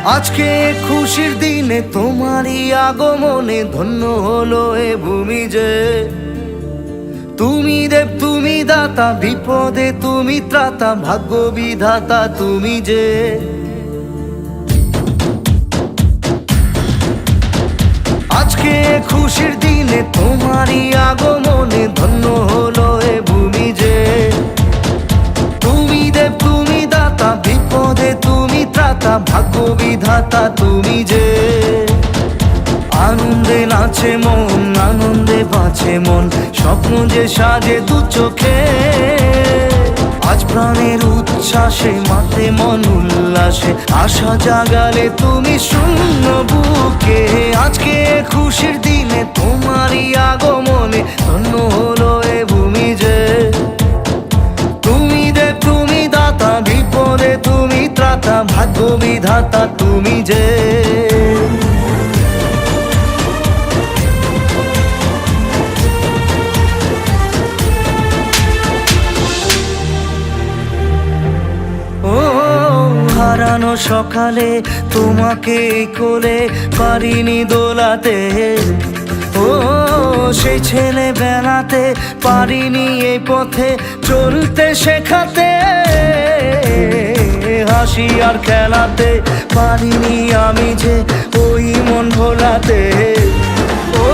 আজকে খুশির দিনে তোমারই আগমনে ধন্য হলো এ ভূমি যে। তুমি দেব তুমি দাতা, বিপদে তুমি ত্রাতা, ভাগ্য বিধাতা তুমি যে। আজকে খুশির দিনে তোমারই আগমনে ধন্য হলো এ ভূমি যে। তুমি দেব তুমি দাতা, বিপদে তুমি ত্রাতা, ভাগ্য বিধাতা তুমি যে। আনন্দে নাচে মন, আনন্দে বাঁচে মন, স্বপ্ন যে সাজে দু চোখে। আজ প্রাণের উচ্ছ্বাসে মাতে মন উল্লাসে, আশা জাগালে তুমি শূন্য বুকে। আজকে খুশির দিনে তোমারই আগমনে ধন্য হলো এ ভূমি যে। তুমি দেব তুমি দাতা, বিপদে তুমি ত্রাতা, ভাগ্য বিধাতা তুমি যে। হারানো সকালে তোমাকে কোলে পারিনি দোলাতে, ও সেই ছেলে বেড়াতে পারিনি এই পথে চলতে শেখাতে। হাসি আর খেলাতে পারিনি আমি যে ওই মন ভোলাতে। ও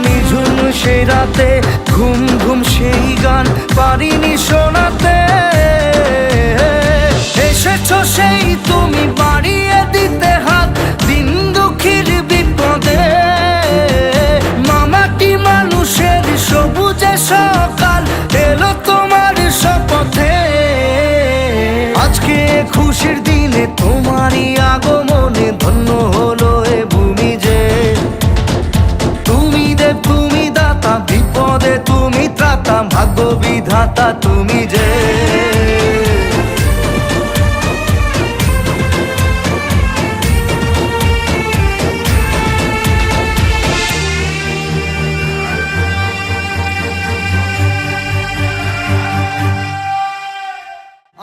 নিঝুম সেই রাতে ঘুম ঘুম সেই গান পারিনি শোনাতে। এসেছো সেই তুমি বাড়িয়ে দিতে হাত দিন দুঃখীর বিপদে। মামাটি মানুষের সবুজে সকাল এলো তোমার শপথে। আজকে খুশির দিনে তোমারই আগমনে ধন্য হলো এ ভূমি যে। তুমি দেব তুমি দাতা, বিপদে তুমি ত্রাতা, ভাগ্য বিধাতা তুমি যে।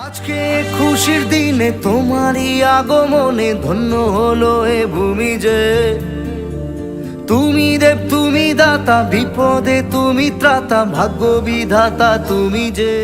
আজকে খুশির দিনে তোমারই আগমনে ধন্য হলো এ ভূমি যে। তুমি দেব তুমি দাতা, বিপদে তুমি ত্রাতা, ভাগ্য বিধাতা তুমি যে।